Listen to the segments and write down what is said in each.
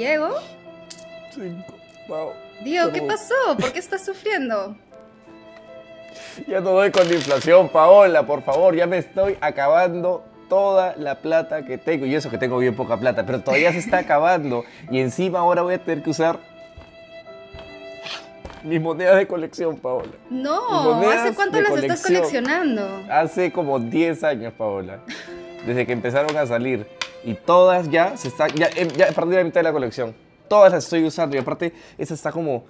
Diego, 5, Pao. Diego, ¿qué Perdón. pasó? ¿Por qué estás sufriendo? Ya no doy con la inflación, Paola, por favor. Ya me estoy acabando toda la plata que tengo. Y eso que tengo bien poca plata, pero todavía se está acabando. Y encima ahora voy a tener que usar mis monedas de colección, Paola. Mis No, ¿hace monedas cuánto de las estás colección. coleccionando? Hace como 10 años, Paola. Desde que empezaron a salir. Y todas ya se están. Ya perdí la mitad de la colección. Todas las estoy usando. Y aparte, esa está como.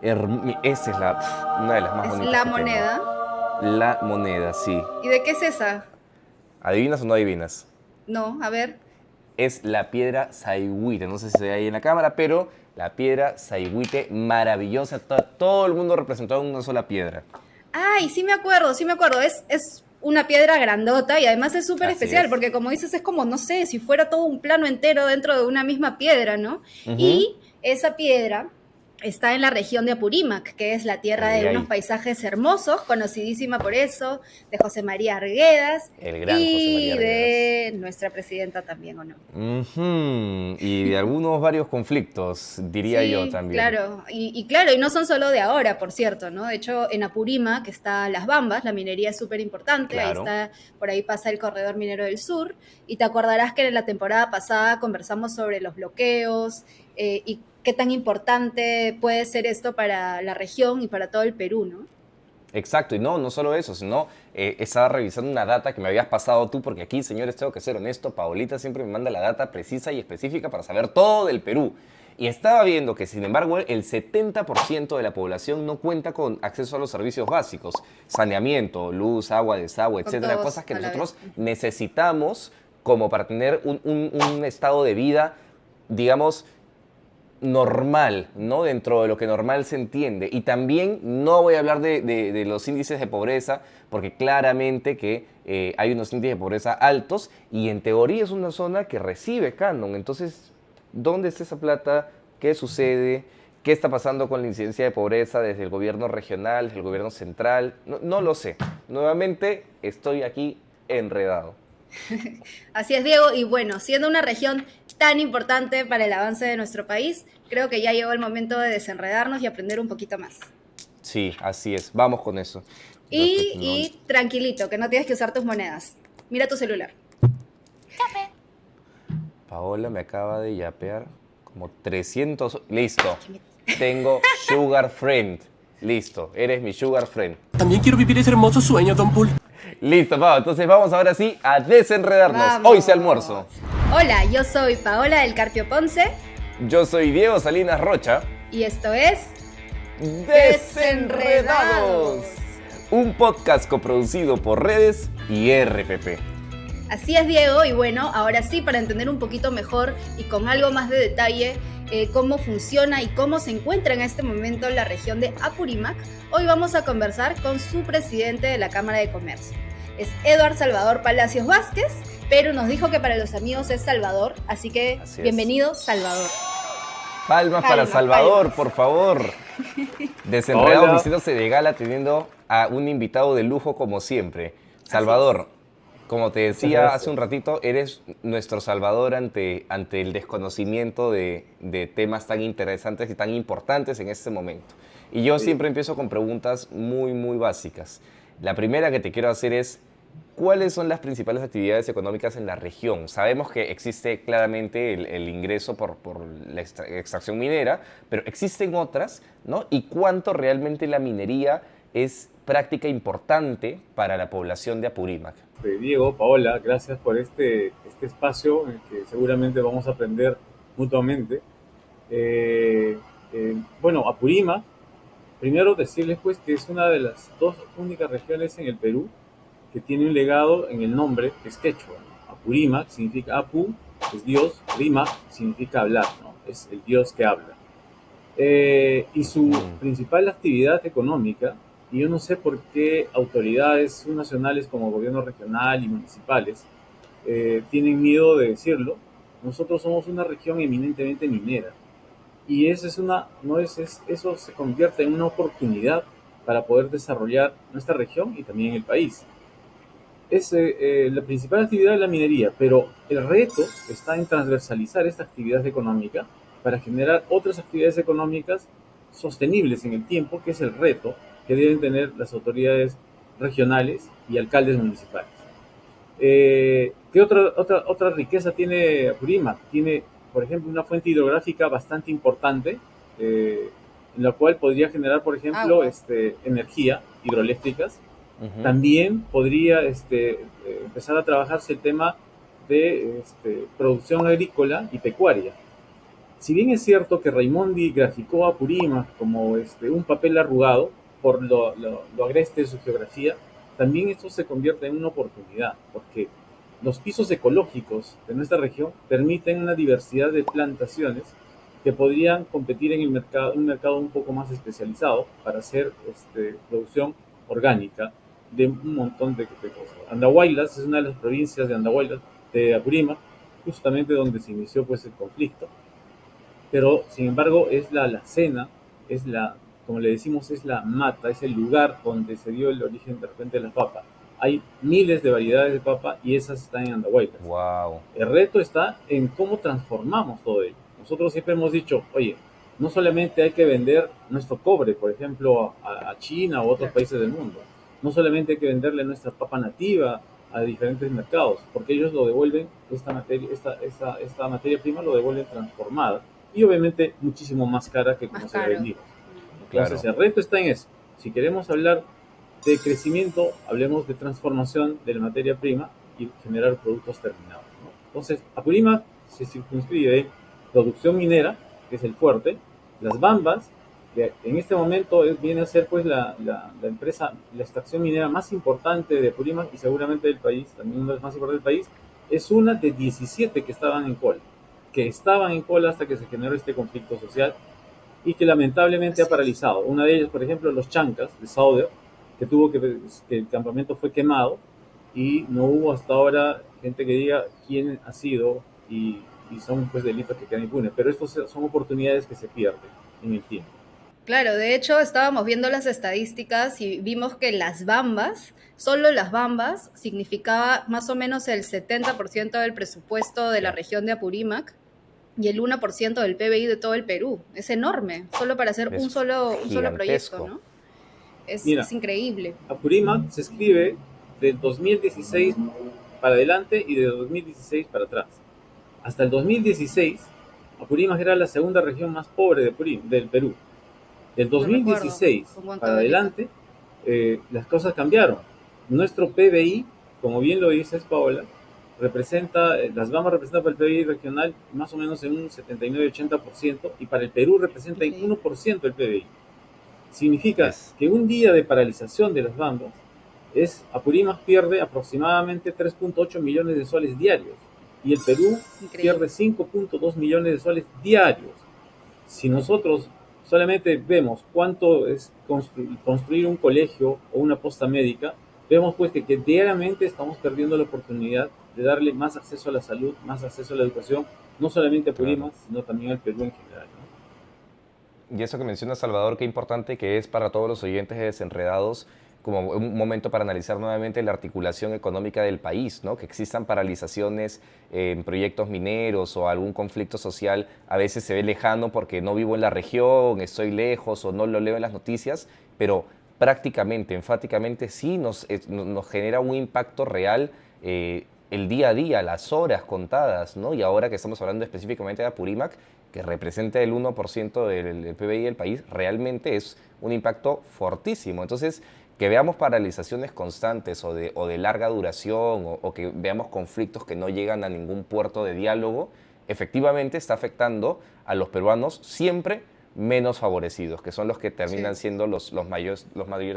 Esa es una de las más Es bonitas la que tengo. moneda. La moneda, sí. ¿Y de qué es esa? ¿Adivinas o no adivinas? No, a ver. Es la piedra saigüite. No sé si se ve ahí en la cámara, pero la piedra saigüite maravillosa. Todo el mundo representado en una sola piedra. Ay, sí me acuerdo, sí me acuerdo. Es una piedra grandota y además es súper Así especial es. porque como dices es como, no sé, si fuera todo un plano entero dentro de una misma piedra, ¿no? Ujú. Y esa piedra está en la región de Apurímac, que es la tierra Ahí, de unos ahí. paisajes hermosos, conocidísima por eso, de José María Arguedas El gran José María y Arguedas. de nuestra presidenta también, ¿o no? Ujú. Y de algunos varios conflictos, diría yo Sí, también. claro, y claro, y no son solo de ahora, por cierto, ¿no? De hecho, en Apurímac que está Las Bambas, la minería es súper importante, ahí Claro. está, por ahí pasa el corredor minero del sur, y te acordarás que en la temporada pasada conversamos sobre los bloqueos y qué tan importante puede ser esto para la región y para todo el Perú, ¿no? Exacto, y no solo eso, sino estaba revisando una data que me habías pasado tú, porque aquí, señores, tengo que ser honesto, Paolita siempre me manda la data precisa y específica para saber todo del Perú. Y estaba viendo que, sin embargo, el 70% de la población no cuenta con acceso a los servicios básicos, saneamiento, luz, agua, desagüe, Con etcétera, todos cosas que a la vez. nosotros necesitamos como para tener un estado de vida, digamos, normal, ¿no? Dentro de lo que normal se entiende. Y también no voy a hablar de los índices de pobreza, porque claramente que hay unos índices de pobreza altos y en teoría es una zona que recibe canon. Entonces, ¿dónde está esa plata? ¿Qué sucede? ¿Qué está pasando con la incidencia de pobreza desde el gobierno regional, desde el gobierno central? No lo sé. Nuevamente estoy aquí enredado. Así es, Diego, y bueno, siendo una región tan importante para el avance de nuestro país, creo que ya llegó el momento de desenredarnos y aprender un poquito más. Sí, así es. Vamos con eso. No, Y tranquilito, que no tienes que usar tus monedas. Mira tu celular. Paola me acaba de yapear como 300. Listo. Tengo Sugar Friend. Listo. Eres mi Sugar Friend. También quiero vivir ese hermoso sueño, Don Pool. Listo, Pau. Entonces vamos ahora sí a desenredarnos. Hoy se almuerzo. ¡Vamos! Hola, yo soy Paola del Carpio Ponce Yo soy Diego Salinas Rocha. y esto es Desenredados. Un podcast coproducido por Redes y RPP. Así es, Diego, y bueno, ahora sí, para entender un poquito mejor y con algo más de detalle cómo funciona y cómo se encuentra en este momento la región de Apurímac, hoy vamos a conversar con su presidente de la Cámara de Comercio. Es Eduard Salvador Palacios Vázquez, pero nos dijo que para los amigos es Salvador, así que Así es. bienvenido, Salvador. Palmas para Palmas, Salvador, palmas. por favor. Desenredados Hola. vistiéndose de gala, teniendo a un invitado de lujo como siempre. Salvador, como te decía gracias. hace un ratito, eres nuestro salvador ante el desconocimiento de temas tan interesantes y tan importantes en este momento. Y yo siempre empiezo con preguntas muy, muy básicas. La primera que te quiero hacer es, ¿cuáles son las principales actividades económicas en la región? Sabemos que existe claramente el ingreso por la extracción minera, pero existen otras, ¿no? ¿Y cuánto realmente la minería es práctica importante para la población de Apurímac? Diego, Paola, gracias por este espacio en el que seguramente vamos a aprender mutuamente. Bueno, Apurímac, primero decirles pues que es una de las dos únicas regiones en el Perú que tiene un legado en el nombre, que es quechua. Apurímac significa Apu, es Dios, Rimac significa hablar, ¿no? Es el Dios que habla. Y su principal actividad económica, y yo no sé por qué autoridades subnacionales como gobierno regional y municipales tienen miedo de decirlo, nosotros somos una región eminentemente minera. Y eso se convierte en una oportunidad para poder desarrollar nuestra región y también el país. La principal actividad es la minería, pero el reto está en transversalizar esta actividad económica para generar otras actividades económicas sostenibles en el tiempo, que es el reto que deben tener las autoridades regionales y alcaldes municipales. ¿Qué otra riqueza tiene Apurímac? Tiene, por ejemplo, una fuente hidrográfica bastante importante, en la cual podría generar, por ejemplo, Agua. energía hidroeléctricas. Ujú. También podría empezar a trabajarse el tema de producción agrícola y pecuaria. Si bien es cierto que Raimondi graficó a Apurímac como un papel arrugado por lo agreste de su geografía, también esto se convierte en una oportunidad, porque los pisos ecológicos de nuestra región permiten una diversidad de plantaciones que podrían competir en el mercado, un mercado un poco más especializado para hacer producción orgánica de un montón de cosas. Andahuaylas es una de las provincias de Andahuaylas, de Apurímac, justamente donde se inició pues el conflicto, pero sin embargo es la alacena, es la, como le decimos, es la mata, es el lugar donde se dio el origen de repente de la papa. Hay miles de variedades de papa y esas están en Andahuaylas. Wow. El reto está en cómo transformamos todo ello. Nosotros siempre hemos dicho, oye, no solamente hay que vender nuestro cobre, por ejemplo, a China o a otros Claro. países del mundo. No solamente hay que venderle nuestra papa nativa a diferentes mercados, porque ellos lo devuelven, esta materia prima lo devuelven transformada y obviamente muchísimo más cara que como Más se la caro. vendimos. Entonces Claro. el reto está en eso. Si queremos hablar de crecimiento, hablemos de transformación de la materia prima y generar productos terminados, ¿no? Entonces, Apurímac se circunscribe en producción minera, que es el fuerte, las bambas, que en este momento viene a ser pues la empresa, la extracción minera más importante de Apurímac y seguramente del país, también una de las más importantes del país, es una de 17 que estaban en cola hasta que se generó este conflicto social y que lamentablemente ha Así es. paralizado. Una de ellas, por ejemplo, los Chancas de Sauder, que el campamento fue quemado y no hubo hasta ahora gente que diga quién ha sido y son pues delitos que quedan impunes. Pero estos son oportunidades que se pierden en el tiempo. Claro, de hecho estábamos viendo las estadísticas y vimos que las bambas, solo las bambas, significaba más o menos el 70% del presupuesto de Sí. la región de Apurímac y el 1% del PBI de todo el Perú. Es enorme, solo para hacer Es un solo proyecto, gigantesco. ¿no? Mira, Es increíble. Apurímac se escribe del 2016 para adelante y de 2016 para atrás. Hasta el 2016, Apurímac era la segunda región más pobre del Perú. Del Lo recuerdo, 2016 con para Huancavelica. adelante, las cosas cambiaron. Nuestro PBI, como bien lo dices, Paola, las Bahamas representan para el PBI regional más o menos en un 79-80% y para el Perú representa en Increíble. 1% del PBI. Significa Es que un día de paralización de las Bambas, Apurímac pierde aproximadamente 3.8 millones de soles diarios y el Perú pierde Increíble. 5.2 millones de soles diarios. Si nosotros solamente vemos cuánto es construir un colegio o una posta médica, vemos pues que diariamente estamos perdiendo la oportunidad de darle más acceso a la salud, más acceso a la educación, no solamente a claro. Purímac, sino también al Perú en general, ¿no? Y eso que menciona Salvador, qué importante que es para todos los oyentes de Desenredados, como un momento para analizar nuevamente la articulación económica del país, ¿no? Que existan paralizaciones en proyectos mineros o algún conflicto social, a veces se ve lejano porque no vivo en la región, estoy lejos o no lo leo en las noticias, pero prácticamente, enfáticamente sí nos genera un impacto real el día a día, las horas contadas, ¿no? Y ahora que estamos hablando específicamente de Apurímac, que representa el 1% del PBI del país, realmente es un impacto fortísimo. Entonces, que veamos paralizaciones constantes o de larga duración o que veamos conflictos que no llegan a ningún puerto de diálogo, efectivamente está afectando a los peruanos siempre menos favorecidos, que son los que terminan Sí. siendo los mayores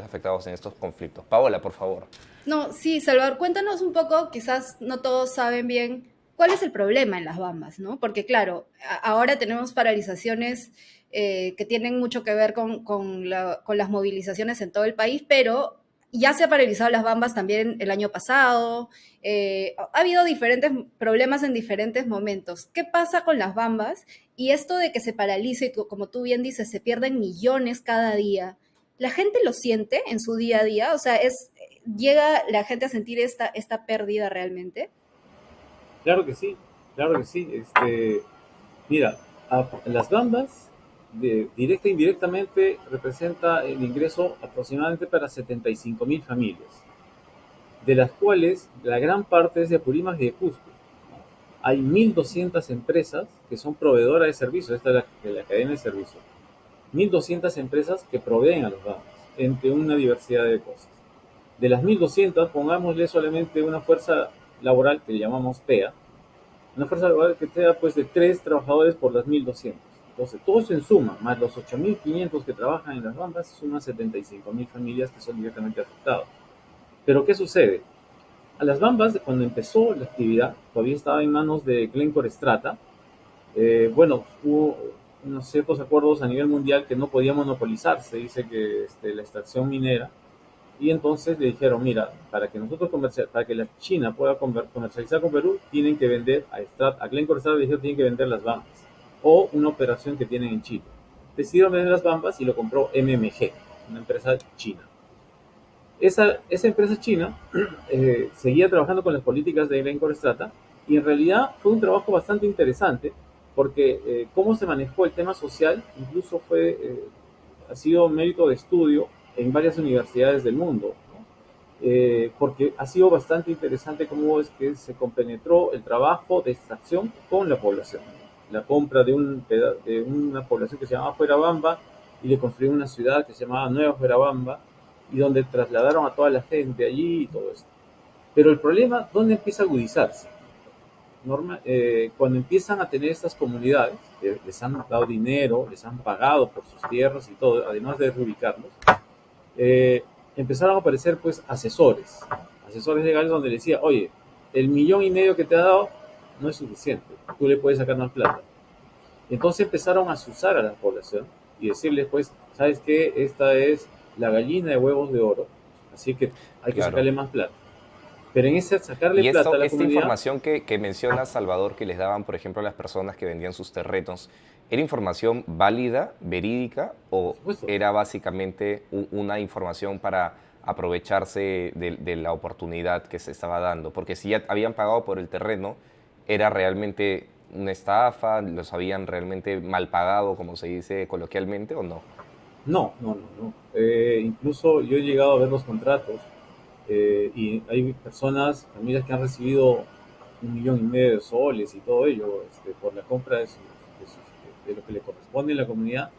afectados en estos conflictos. Paola, por favor. No, sí, Salvador, cuéntanos un poco, quizás no todos saben bien cuál es el problema en las Bambas, ¿no? Porque claro, ahora tenemos paralizaciones que tienen mucho que ver con las movilizaciones en todo el país, pero ya se ha paralizado las Bambas también el año pasado, ha habido diferentes problemas en diferentes momentos. ¿Qué pasa con las Bambas? Y esto de que se paralice, y como tú bien dices, se pierden millones cada día. ¿La gente lo siente en su día a día? O sea, ¿llega la gente a sentir esta pérdida realmente? Claro que sí, claro que sí. Mira, Las bambas, directa e indirectamente, representa el ingreso aproximadamente para 75.000 familias, de las cuales la gran parte es de Apurímac y de Cusco. Hay 1.200 empresas que son proveedoras de servicios, esta es de la cadena de servicios. 1.200 empresas que proveen a las bambas, entre una diversidad de cosas. De las 1.200, pongámosle solamente una fuerza laboral que le llamamos PEA, una fuerza laboral que sea pues de 3 trabajadores por las 1.200. Entonces, todo eso en suma, más los 8.500 que trabajan en las bambas, suman 75.000 familias que son directamente afectadas. Pero, ¿qué sucede? A las bambas, cuando empezó la actividad, todavía estaba en manos de Glencore Strata. Bueno, hubo unos ciertos acuerdos a nivel mundial que no podía monopolizarse, dice que la extracción minera, y entonces le dijeron, mira, para que nosotros para que la China pueda comercializar con Perú, tienen que vender a Glencore Strata, le dijeron, tienen que vender las bambas, o una operación que tienen en Chile. Decidieron vender las bambas y lo compró MMG, una empresa china. Esa empresa china seguía trabajando con las políticas de Glencore Strata, y en realidad fue un trabajo bastante interesante porque cómo se manejó el tema social incluso ha sido mérito de estudio en varias universidades del mundo, ¿no? Porque ha sido bastante interesante cómo es que se compenetró el trabajo de extracción con la población. La compra de una población que se llamaba Fuerabamba y le construyeron una ciudad que se llamaba Nueva Fuerabamba, y donde trasladaron a toda la gente allí y todo esto. Pero el problema, ¿dónde empieza a agudizarse? Cuando empiezan a tener estas comunidades, les han dado dinero, les han pagado por sus tierras y todo, además de reubicarlos, empezaron a aparecer pues asesores legales donde le decía, oye, el 1,5 millones que te ha dado no es suficiente, tú le puedes sacar más plata. Y entonces empezaron a azuzar a la población y decirles pues, ¿sabes qué? Esta es la gallina de huevos de oro, así que hay que sacarle más plata. Pero en ese sacarle Y plata a la esta comunidad... información que menciona Salvador, que les daban, por ejemplo, a las personas que vendían sus terrenos, ¿era información válida, verídica, o era básicamente una información para aprovecharse de la oportunidad que se estaba dando? Porque si ya habían pagado por el terreno, ¿era realmente una estafa? ¿Los habían realmente mal pagado, como se dice coloquialmente, o no? No. Incluso yo he llegado a ver los contratos y hay familias que han recibido 1,5 millones de soles y todo ello por la compra de lo que le corresponde en la comunidad,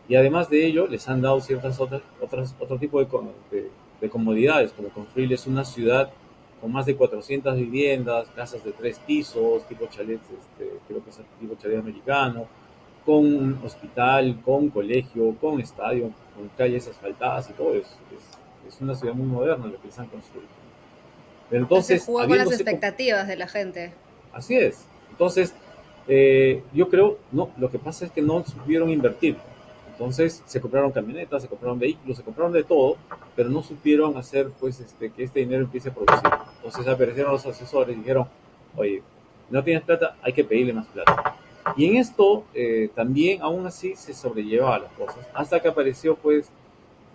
y además de ello les han dado ciertas otro tipo de comodidades, como construirles una ciudad con más de 400 viviendas, casas de 3 pisos, tipo chalets, creo que es tipo chalet americano, con un hospital, con colegio, con estadio, con calles asfaltadas y todo eso. Es una ciudad muy moderna lo que les han construido. Pero entonces, se jugó con las expectativas de la gente. Así es. Entonces, yo creo, no, lo que pasa es que no supieron invertir. Entonces, se compraron camionetas, se compraron vehículos, se compraron de todo, pero no supieron hacer pues que este dinero empiece a producir. Entonces aparecieron los asesores y dijeron, oye, no tienes plata, hay que pedirle más plata. Y en esto también, aún así, se sobrellevaba las cosas, hasta que apareció pues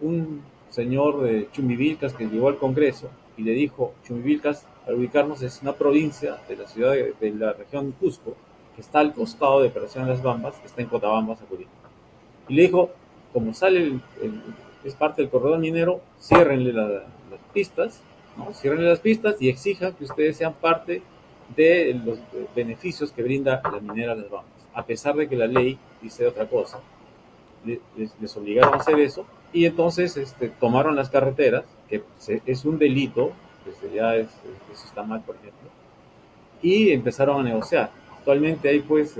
un señor de Chumbivilcas que llegó al Congreso y le dijo, Chumbivilcas, al ubicarnos, es una provincia de la ciudad de la región Cusco, que está al costado de Operación Las Bambas, que está en Cotabamba, Sacurí. Y le dijo, como es parte del corredor minero, ciérrenle las pistas, ¿no? Ciérrenle las pistas y exijan que ustedes sean parte de los beneficios que brinda la minera Las Bambas, a pesar de que la ley dice otra cosa. Les obligaron a hacer eso, y entonces tomaron las carreteras, que es un delito, eso está mal, por ejemplo, y empezaron a negociar. Actualmente hay pues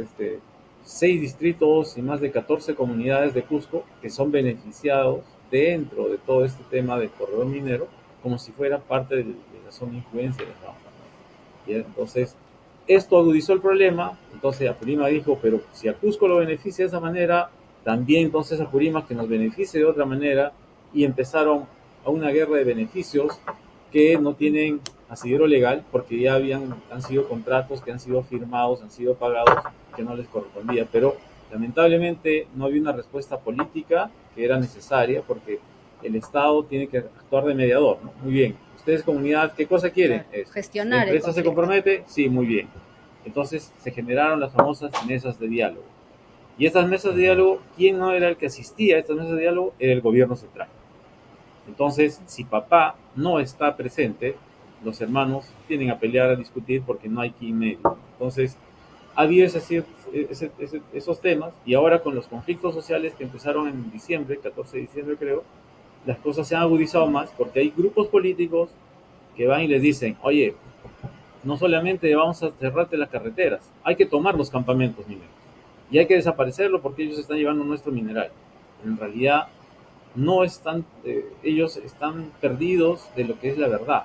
6 distritos y más de 14 comunidades de Cusco que son beneficiados dentro de todo este tema del corredor minero, como si fuera parte de la zona de influencia de la Bamba. Y entonces, esto agudizó el problema. Entonces Apurímac dijo, pero si a Cusco lo beneficia de esa manera, también entonces Apurímac que nos beneficie de otra manera, y empezaron a una guerra de beneficios que no tienen asidero legal, porque ya han sido contratos que han sido firmados, han sido pagados, que no les correspondía, pero lamentablemente no había una respuesta política que era necesaria, porque el Estado tiene que actuar de mediador, ¿no? Muy bien, ustedes comunidad, ¿qué cosa quieren? Gestionar. ¿La empresa se compromete? Sí, muy bien. Entonces se generaron las famosas mesas de diálogo. Y estas mesas de diálogo, ¿quién no era el que asistía a estas mesas de diálogo? Era el gobierno central. Entonces, si papá no está presente, los hermanos tienen a pelear, a discutir porque no hay quien medio. Entonces, ha habido esos temas y ahora con los conflictos sociales que empezaron en diciembre, 14 de diciembre creo, las cosas se han agudizado más porque hay grupos políticos que van y les dicen, oye, no solamente vamos a cerrarte las carreteras, hay que tomar los campamentos mineros y hay que desaparecerlo porque ellos están llevando nuestro mineral. En realidad, no están, ellos están perdidos de lo que es la verdad.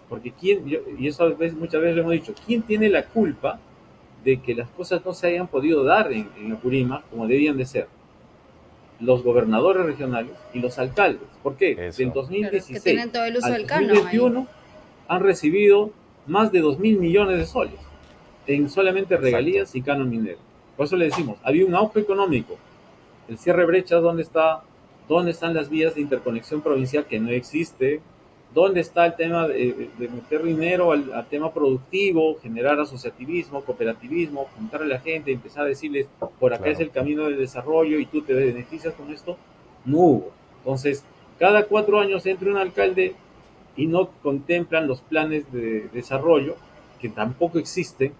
Porque y eso muchas veces lo hemos dicho, ¿quién tiene la culpa de que las cosas no se hayan podido dar en Apurímac como debían de ser? Los gobernadores regionales y los alcaldes. ¿Por qué? Eso. Del Claro, es que 2016 tienen todo el uso al del canon ahí. 2021 han recibido más de 2.000 millones de soles en solamente Exacto. regalías y canon minero. Por eso le decimos, había un auge económico. El cierre de brechas, ¿dónde está? ¿Dónde están las vías de interconexión provincial que no existe? ¿Dónde está el tema de meter dinero al tema productivo, generar asociativismo, cooperativismo, juntar a la gente, empezar a decirles, por acá Claro. es el camino del desarrollo y tú te beneficias con esto? No hubo. Entonces, cada 4 años entra un alcalde y no contemplan los planes de desarrollo, que tampoco existen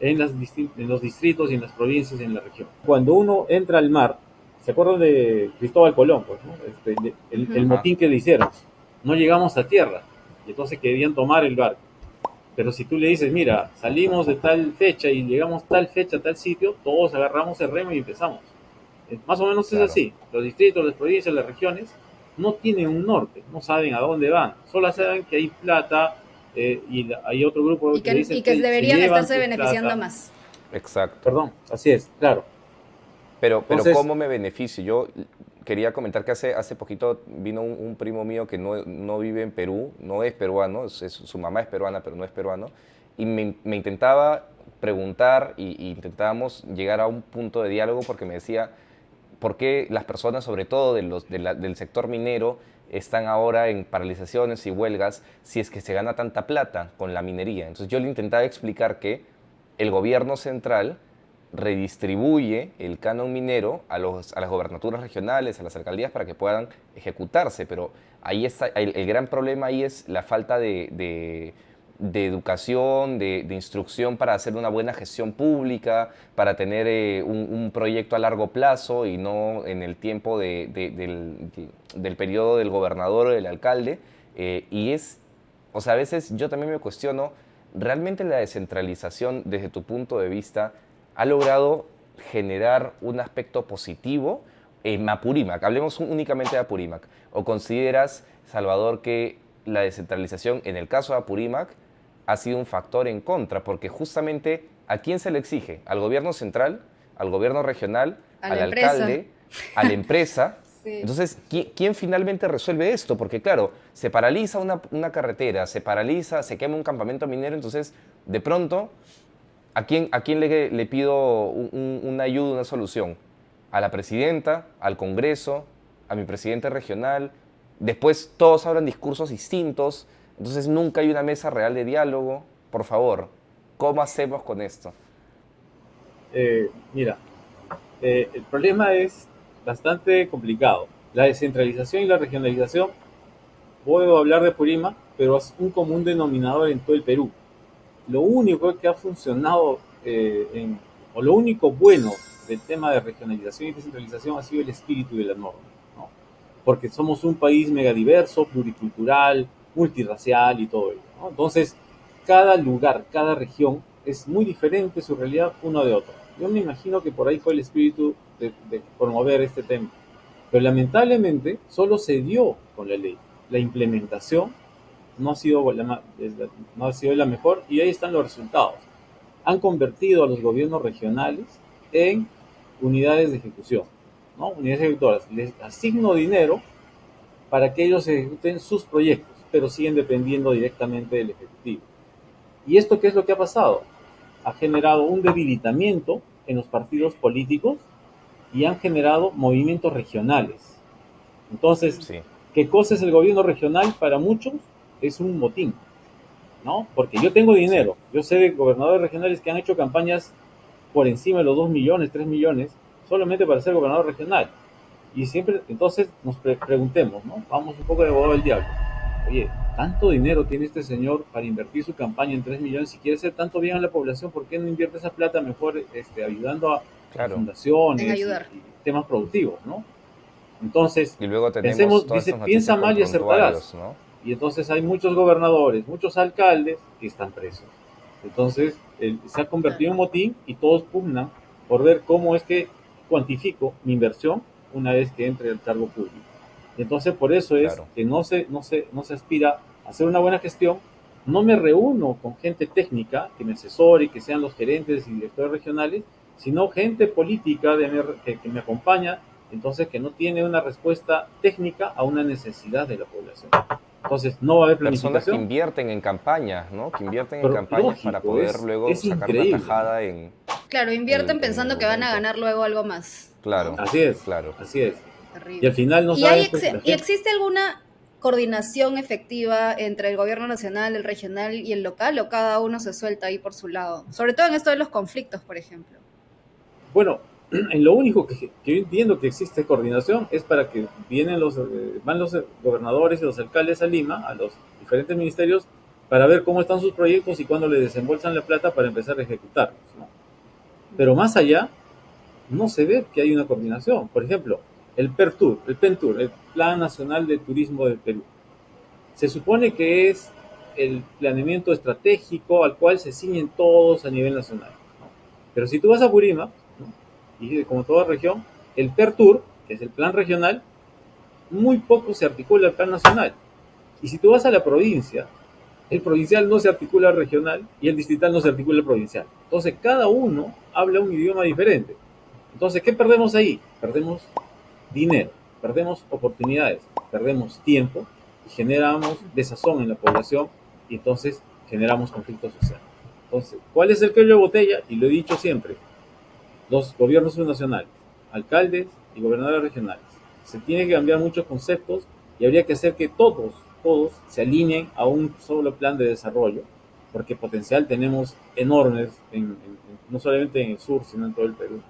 en los distritos y en las provincias y en la región. Cuando uno entra al mar, ¿se acuerdan de Cristóbal Colón? Pues, ¿no? El motín que le hicieron. No llegamos a tierra y entonces querían tomar el barco. Pero si tú le dices, mira, salimos de tal fecha y llegamos tal fecha a tal sitio, todos agarramos el remo y empezamos. Más o menos Claro. es así. Los distritos, las provincias, las regiones no tienen un norte, no saben a dónde van. Solo saben que hay plata hay otro grupo Y que que, dice y que se deberían llevan estarse tu beneficiando plata. más. Exacto. Perdón, así es, claro. Pero Entonces, ¿cómo me beneficio? Yo quería comentar que hace poquito vino un primo mío que no vive en Perú, no es peruano, su mamá es peruana, pero no es peruano, y me intentaba preguntar y intentábamos llegar a un punto de diálogo porque me decía por qué las personas, sobre todo del sector minero, están ahora en paralizaciones y huelgas si es que se gana tanta plata con la minería. Entonces yo le intentaba explicar que el gobierno central redistribuye el canon minero a las gobernaturas regionales, a las alcaldías para que puedan ejecutarse, pero ahí está, el gran problema ahí es la falta de educación, de instrucción para hacer una buena gestión pública, para tener un proyecto a largo plazo y no en el tiempo del periodo del gobernador o del alcalde. O sea, a veces yo también me cuestiono, ¿realmente la descentralización desde tu punto de vista ha logrado generar un aspecto positivo en Apurímac? Hablemos únicamente de Apurímac. ¿O consideras, Salvador, que la descentralización en el caso de Apurímac ha sido un factor en contra? Porque justamente, ¿a quién se le exige? ¿Al gobierno central? ¿Al gobierno regional? A ¿Al la empresa. alcalde? ¿A la empresa? Sí. Entonces, ¿quién finalmente resuelve esto? Porque claro, se paraliza una carretera, se quema un campamento minero, entonces de pronto, ¿a quién le pido una ayuda, una solución? ¿A la presidenta? ¿Al Congreso? ¿A mi presidente regional? Después todos hablan discursos distintos, entonces nunca hay una mesa real de diálogo. Por favor, ¿cómo hacemos con esto? Mira, el problema es bastante complicado. La descentralización y la regionalización, puedo hablar de Apurímac, pero es un común denominador en todo el Perú. Lo único que ha funcionado, o lo único bueno del tema de regionalización y descentralización ha sido el espíritu de la norma, ¿no? Porque somos un país megadiverso, pluricultural, multirracial y todo ello, ¿no? Entonces, cada lugar, cada región es muy diferente su realidad uno de otro. Yo me imagino que por ahí fue el espíritu de promover este tema. Pero lamentablemente solo se dio con la ley. La implementación no ha sido la mejor y ahí están los resultados. Han convertido a los gobiernos regionales en unidades de ejecución, ¿no? Unidades ejecutoras. Les asigno dinero para que ellos ejecuten sus proyectos, pero siguen dependiendo directamente del Ejecutivo. ¿Y esto qué es lo que ha pasado? Ha generado un debilitamiento en los partidos políticos y han generado movimientos regionales. Entonces, Sí. ¿qué cosa es el gobierno regional? Para muchos es un motín, ¿no? Porque yo tengo dinero. Yo sé de gobernadores regionales que han hecho campañas por encima de los 2 millones, 3 millones, solamente para ser gobernador regional. Y siempre, entonces nos preguntemos, ¿no? Vamos un poco de abogado del diablo. Oye, tanto dinero tiene este señor para invertir su campaña en 3 millones. Si quiere hacer tanto bien a la población, ¿por qué no invierte esa plata mejor ayudando a Claro. En fundaciones ayudar. y temas productivos, ¿no? Entonces, Y luego tenemos pensemos, todas dice, estas piensa noticias con mal y acertarás. prontuarios, ¿no? Y entonces hay muchos gobernadores, muchos alcaldes que están presos. Entonces, se ha convertido en motín y todos pugnan por ver cómo es que cuantifico mi inversión una vez que entre al cargo público. Entonces, por eso es Claro. que no se aspira a hacer una buena gestión. No me reúno con gente técnica que me asesore y que sean los gerentes y directores regionales, sino gente política que me acompaña, entonces que no tiene una respuesta técnica a una necesidad de la población. Entonces, no va a haber Personas que planificación, invierten en campañas, ¿no? Que invierten en pero campañas para lógico, poder luego es sacar una increíble, ¿no? tajada en Claro, invierten el pensando que van a momento. ganar luego algo más. Claro, Así es, claro. así es. Terrible. Y al final no ¿Y, hay saben, pues, la ¿Y gente. existe alguna coordinación efectiva entre el gobierno nacional, el regional y el local, o cada uno se suelta ahí por su lado? Sobre todo en esto de los conflictos, por ejemplo. Bueno, en lo único que yo entiendo que existe coordinación es para que van los gobernadores y los alcaldes a Lima, a los diferentes ministerios, para ver cómo están sus proyectos y cuándo le desembolsan la plata para empezar a ejecutarlos, ¿no? Pero más allá, no se ve que hay una coordinación. Por ejemplo, el PERTUR, el PENTUR, el Plan Nacional de Turismo del Perú. Se supone que es el planeamiento estratégico al cual se ciñen todos a nivel nacional, ¿no? Pero si tú vas a Purímac, ¿no? Y como toda región, el PERTUR, que es el plan regional, muy poco se articula al plan nacional. Y si tú vas a la provincia, el provincial no se articula al regional y el distrital no se articula al provincial. Entonces, cada uno habla un idioma diferente. Entonces, ¿qué perdemos ahí? Perdemos dinero, perdemos oportunidades, perdemos tiempo y generamos desazón en la población y entonces generamos conflicto social. Entonces, ¿cuál es el cuello de botella? Y lo he dicho siempre, los gobiernos subnacionales, alcaldes y gobernadores regionales. Se tienen que cambiar muchos conceptos y habría que hacer que todos se alineen a un solo plan de desarrollo, porque potencial tenemos enormes, no solamente en el sur, sino en todo el Perú.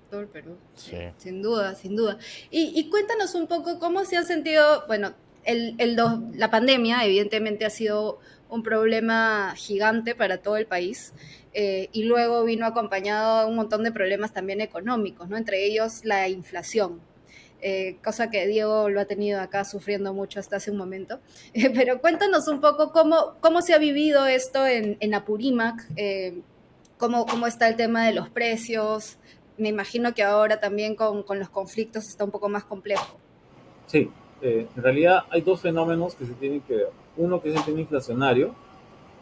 Todo el Perú, sí, Sí. sin duda, sin duda. Y cuéntanos un poco cómo se ha sentido, bueno, la pandemia evidentemente ha sido un problema gigante para todo el país, y luego vino acompañado de un montón de problemas también económicos, ¿no? Entre ellos la inflación. Cosa que Diego lo ha tenido acá sufriendo mucho hasta hace un momento. Pero cuéntanos un poco cómo se ha vivido esto en Apurímac, cómo está el tema de los precios. Me imagino que ahora también con los conflictos está un poco más complejo. Sí, en realidad hay dos fenómenos que se tienen que ver. Uno que es el tema inflacionario,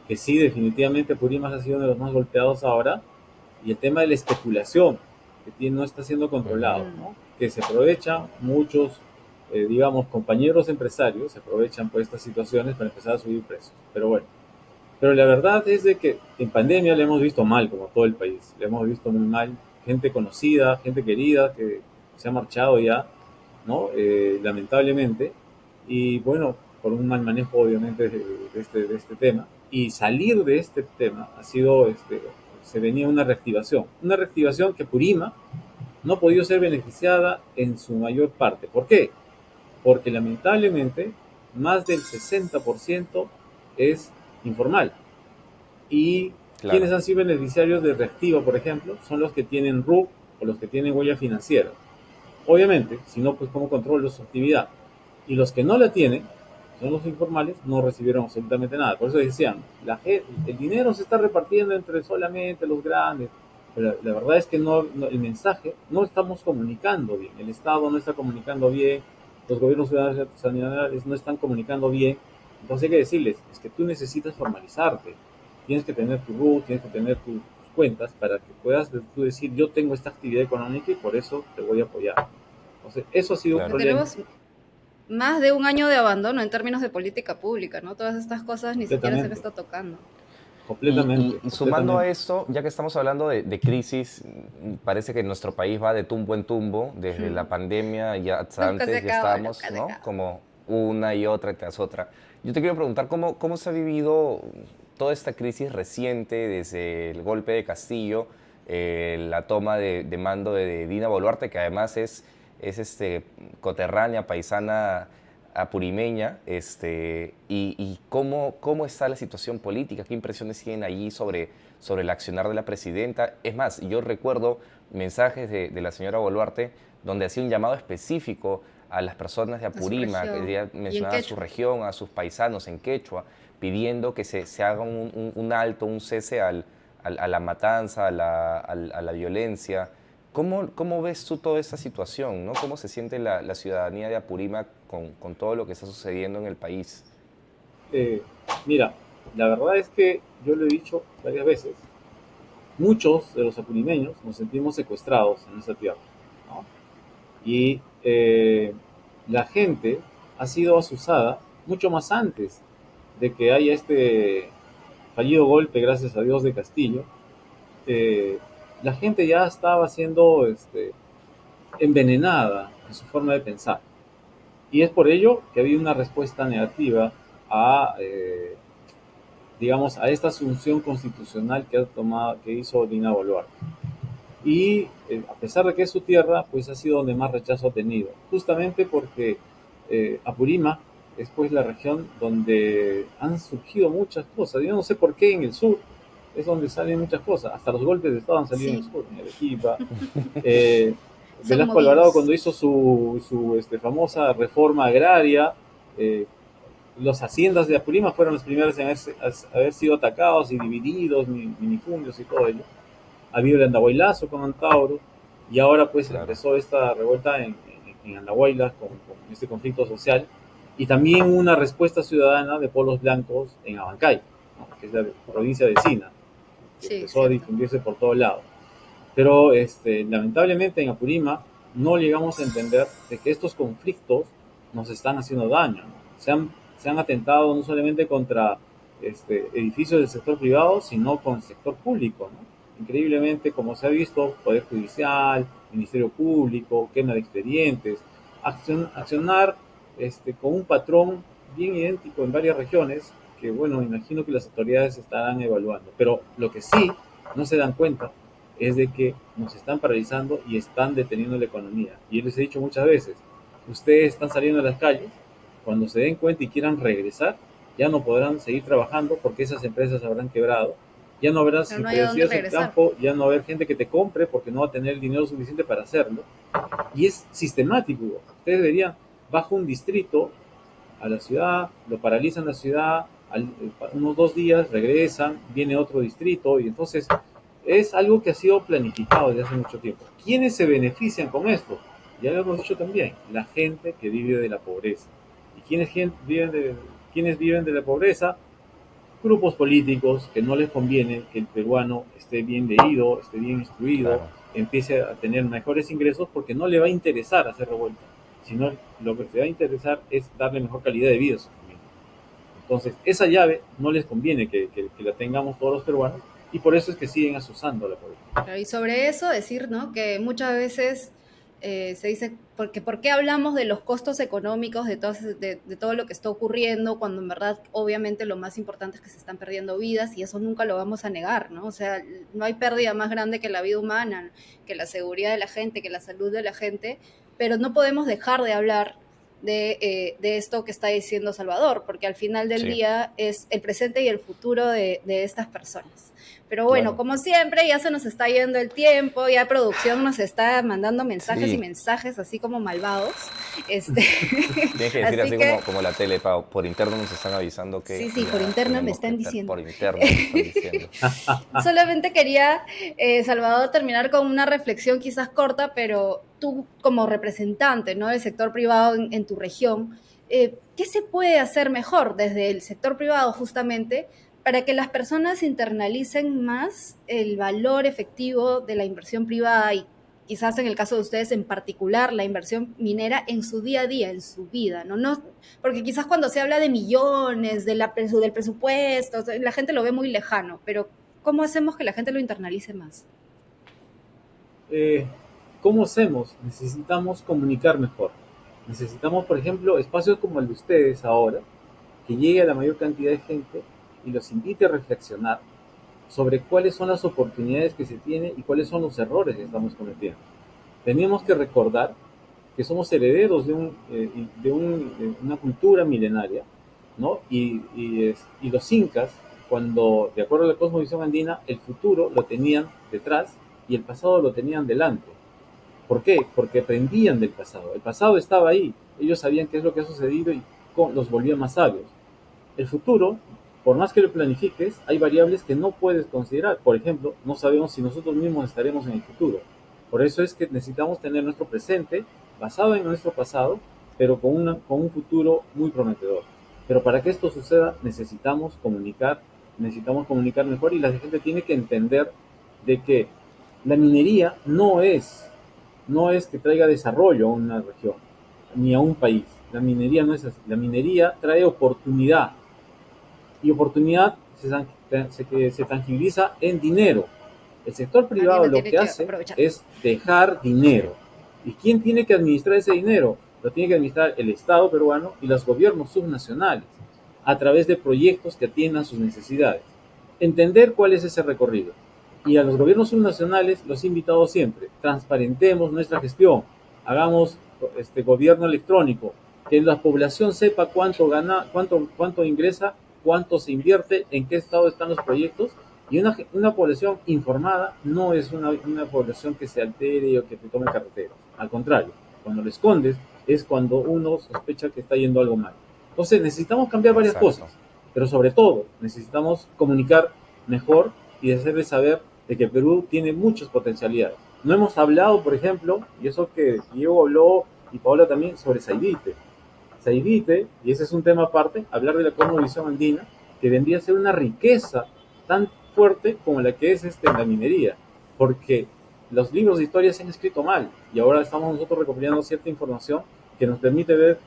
que sí, definitivamente Purímac ha sido uno de los más golpeados ahora, y el tema de la especulación, que no está siendo controlado, ¿no? Que se aprovechan muchos, digamos, compañeros empresarios, se aprovechan por estas situaciones para empezar a subir precios. Pero bueno, pero la verdad es de que en pandemia le hemos visto mal, como todo el país, le hemos visto muy mal, gente conocida, gente querida que se ha marchado ya, ¿no? Lamentablemente, y bueno, por un mal manejo obviamente de este tema, y salir de este tema ha sido, se venía una reactivación que Purima no ha podido ser beneficiada en su mayor parte. ¿Por qué? Porque lamentablemente más del 60% es informal. Y Claro. quienes han sido beneficiarios de Reactiva, por ejemplo, son los que tienen RUC o los que tienen huella financiera. Obviamente, si no, pues cómo controlo su actividad. Y los que no la tienen, son los informales, no recibieron absolutamente nada. Por eso decían, el dinero se está repartiendo entre solamente los grandes. Pero la verdad es que el mensaje no estamos comunicando bien. El Estado no está comunicando bien, los gobiernos sanitarios no están comunicando bien. Entonces hay que decirles, es que tú necesitas formalizarte. Tienes que tener tu RUT, tienes que tener tus cuentas para que puedas tú decir, yo tengo esta actividad económica y por eso te voy a apoyar. Entonces, eso ha sido un Claro. problema. Tenemos más de un año de abandono en términos de política pública, ¿no? Todas estas cosas ni siquiera se le está tocando. Completamente. Y sumando a completamente. esto, ya que estamos hablando de crisis, parece que nuestro país va de tumbo en tumbo, desde la pandemia ya hasta Nunca se antes, ya acaba, estábamos, nunca se ¿no? acaba. Como una y otra tras otra. Yo te quiero preguntar, ¿cómo se ha vivido toda esta crisis reciente desde el golpe de Castillo? la toma de mando de Dina Boluarte, que además es coterránea, paisana apurimeña, y cómo está la situación política, qué impresiones tienen allí sobre el accionar de la presidenta. Es más, yo recuerdo mensajes de la señora Boluarte donde hacía un llamado específico a las personas de Apurímac, que ella mencionaba a su región, a sus paisanos en quechua, pidiendo que se haga un alto, un cese a la matanza, a la violencia. ¿Cómo ves tú toda esta situación, ¿no? ¿Cómo se siente la ciudadanía de Apurímac con todo lo que está sucediendo en el país? Mira, la verdad es que yo lo he dicho varias veces, muchos de los apurimeños nos sentimos secuestrados en esta tierra, ¿no? Y la gente ha sido asusada mucho más antes de que haya este fallido golpe, gracias a Dios, de Castillo. La gente ya estaba siendo envenenada en su forma de pensar. Y es por ello que había una respuesta negativa a, digamos, a esta asunción constitucional que hizo Dina Boluarte. Y a pesar de que es su tierra, pues ha sido donde más rechazo ha tenido, justamente porque Apurímac es pues la región donde han surgido muchas cosas. Yo no sé por qué en el sur es donde salen muchas cosas, hasta los golpes de Estado han salido en el sur, en Arequipa. Velasco Alvarado, cuando hizo su famosa reforma agraria, las haciendas de Apurímac fueron las primeras en haber sido atacados y divididos, minifundios y todo ello. Ha habido el Andahuaylazo con Antauro, y ahora pues empezó esta revuelta en Andahuaylas con este conflicto social, y también una respuesta ciudadana de polos blancos en Abancay, ¿no? Que es la provincia vecina, que empezó a difundirse por todos lados. Pero lamentablemente en Apurímac no llegamos a entender de que estos conflictos nos están haciendo daño, ¿no? Se han atentado no solamente contra edificios del sector privado, sino con el sector público, ¿no? Increíblemente, como se ha visto, Poder Judicial, Ministerio Público, quema de expedientes, accionar con un patrón bien idéntico en varias regiones, que bueno, imagino que las autoridades estarán evaluando. Pero lo que sí no se dan cuenta es de que nos están paralizando y están deteniendo la economía. Y yo les he dicho muchas veces, ustedes están saliendo a las calles, cuando se den cuenta y quieran regresar, ya no podrán seguir trabajando porque esas empresas habrán quebrado. Ya no habrá, si decides el campo, ya no va a haber gente que te compre porque no va a tener el dinero suficiente para hacerlo. Y es sistemático. Ustedes verían, baja un distrito a la ciudad, lo paralizan la ciudad, unos 2 días regresan, viene otro distrito, y entonces es algo que ha sido planificado desde hace mucho tiempo. ¿Quiénes se benefician con esto? Ya lo hemos dicho también, la gente que vive de la pobreza. ¿Y quiénes viven de la pobreza? Grupos políticos que no les conviene que el peruano esté bien leído, esté bien instruido, empiece a tener mejores ingresos, porque no le va a interesar hacer revuelta, sino lo que le va a interesar es darle mejor calidad de vida a su familia. Entonces, esa llave no les conviene que la tengamos todos los peruanos, y por eso es que siguen asusando la política. Y sobre eso decir, ¿no?, que muchas veces se dice, ¿por qué hablamos de los costos económicos de todo lo que está ocurriendo, cuando en verdad obviamente lo más importante es que se están perdiendo vidas, y eso nunca lo vamos a negar, ¿no? O sea, no hay pérdida más grande que la vida humana, que la seguridad de la gente, que la salud de la gente, pero no podemos dejar de hablar de esto que está diciendo Salvador, porque al final del día es el presente y el futuro de estas personas. Pero bueno, como siempre, ya se nos está yendo el tiempo, ya producción nos está mandando mensajes y mensajes así como malvados. Tienes que decir así como la tele, Pau. Por interno nos están avisando que... Sí, por interno me están diciendo. Por interno me están diciendo. Solamente quería, Salvador, terminar con una reflexión quizás corta, pero tú como representante, ¿no?, del sector privado en tu región, ¿qué se puede hacer mejor desde el sector privado justamente para que las personas internalicen más el valor efectivo de la inversión privada, y quizás en el caso de ustedes en particular la inversión minera, en su día a día, en su vida, ¿no? Porque quizás cuando se habla de millones, del presupuesto, la gente lo ve muy lejano, pero ¿cómo hacemos que la gente lo internalice más? ¿Cómo hacemos? Necesitamos comunicar mejor. Necesitamos, por ejemplo, espacios como el de ustedes ahora, que llegue a la mayor cantidad de gente y los invite a reflexionar sobre cuáles son las oportunidades que se tienen y cuáles son los errores que estamos cometiendo. Tenemos que recordar que somos herederos de una cultura milenaria, ¿no? Y los incas, cuando, de acuerdo a la cosmovisión andina, el futuro lo tenían detrás y el pasado lo tenían delante. ¿Por qué? Porque aprendían del pasado. El pasado estaba ahí. Ellos sabían qué es lo que ha sucedido y los volvía más sabios. El futuro, por más que lo planifiques, hay variables que no puedes considerar. Por ejemplo, no sabemos si nosotros mismos estaremos en el futuro. Por eso es que necesitamos tener nuestro presente basado en nuestro pasado, pero con un futuro muy prometedor. Pero para que esto suceda necesitamos comunicar mejor, y la gente tiene que entender de que la minería no es que traiga desarrollo a una región ni a un país. La minería no es así. La minería trae oportunidad, y oportunidad se tangibiliza en dinero. El sector privado lo que hace es dejar dinero. ¿Y quién tiene que administrar ese dinero? Lo tiene que administrar el Estado peruano y los gobiernos subnacionales a través de proyectos que atiendan sus necesidades. Entender cuál es ese recorrido. Y a los gobiernos subnacionales los he invitado siempre: transparentemos nuestra gestión, hagamos gobierno electrónico, que la población sepa cuánto gana, cuánto ingresa, cuánto se invierte, en qué estado están los proyectos. Y una población informada no es una población que se altere o que te tome carretera. Al contrario, cuando lo escondes es cuando uno sospecha que está yendo algo mal. Entonces necesitamos cambiar varias cosas, pero sobre todo necesitamos comunicar mejor y hacerles saber de que Perú tiene muchas potencialidades. No hemos hablado, por ejemplo, y eso que Diego habló y Paola también, sobre Saivite. Saivite, y ese es un tema aparte, hablar de la cosmovisión andina, que vendría a ser una riqueza tan fuerte como la que es la minería, porque los libros de historia se han escrito mal y ahora estamos nosotros recopilando cierta información que nos permite ver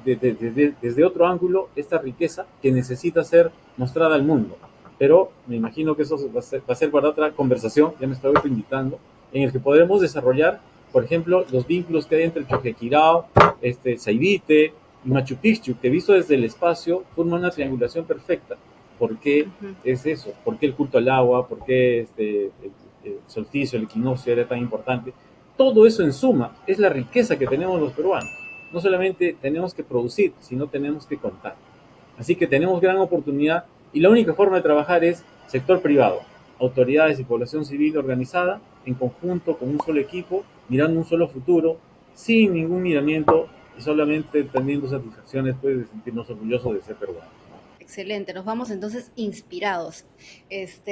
desde otro ángulo esta riqueza que necesita ser mostrada al mundo. Pero me imagino que eso va a ser para otra conversación, ya me estoy invitando, en el que podremos desarrollar, por ejemplo, los vínculos que hay entre Choquequirao, Saivite y Machu Picchu, que visto desde el espacio forma una triangulación perfecta. ¿Por qué es eso? ¿Por qué el culto al agua? ¿Por qué el solsticio, el equinoccio era tan importante? Todo eso en suma es la riqueza que tenemos los peruanos. No solamente tenemos que producir, sino tenemos que contar. Así que tenemos gran oportunidad, y la única forma de trabajar es sector privado, autoridades y población civil organizada, en conjunto, con un solo equipo, mirando un solo futuro, sin ningún miramiento y solamente teniendo satisfacciones, pues, de sentirnos orgullosos de ser peruanos. Excelente, nos vamos entonces inspirados.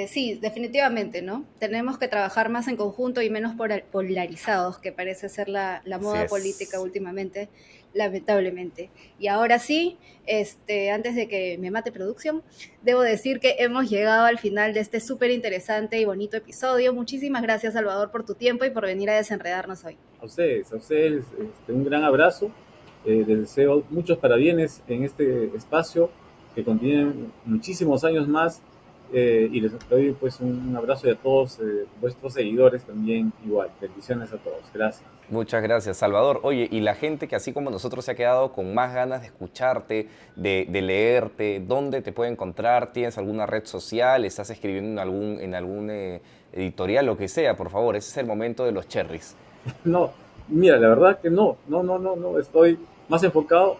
Sí, definitivamente, ¿no? Tenemos que trabajar más en conjunto y menos polarizados, que parece ser la moda política últimamente, lamentablemente. Y ahora sí, antes de que me mate producción, debo decir que hemos llegado al final de este súper interesante y bonito episodio. Muchísimas gracias, Salvador, por tu tiempo y por venir a desenredarnos hoy. A ustedes, un gran abrazo. Les deseo muchos parabienes en este espacio, que continúen muchísimos años más, y les doy pues un abrazo, y a todos vuestros seguidores también igual. Bendiciones a todos. Gracias. Muchas gracias, Salvador. Oye, y la gente que así como nosotros se ha quedado con más ganas de escucharte, de leerte, ¿dónde te puede encontrar? ¿Tienes alguna red social? ¿Estás escribiendo en algún editorial? Lo que sea, por favor, ese es el momento de los cherries. No, mira, la verdad que no, estoy más enfocado.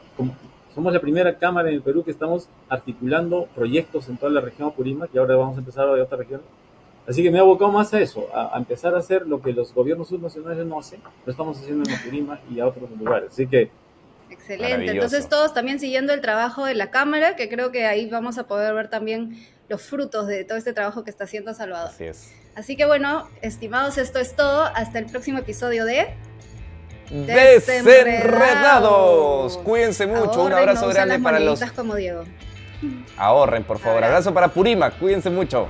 Somos la primera cámara en el Perú que estamos articulando proyectos en toda la región Apurímac, y ahora vamos a empezar a otra región. Así que me he abocado más a eso, a empezar a hacer lo que los gobiernos subnacionales no hacen, lo estamos haciendo en Apurímac y a otros lugares. Así que... Excelente. Entonces todos también siguiendo el trabajo de la cámara, que creo que ahí vamos a poder ver también los frutos de todo este trabajo que está haciendo Salvador. Así es. Así que bueno, estimados, esto es todo. Hasta el próximo episodio de... Desenredados. Cuídense mucho. Ahorren, un abrazo no grande para los... como Diego. Ahorren, por favor. Abrazo para Apurímac. Cuídense mucho.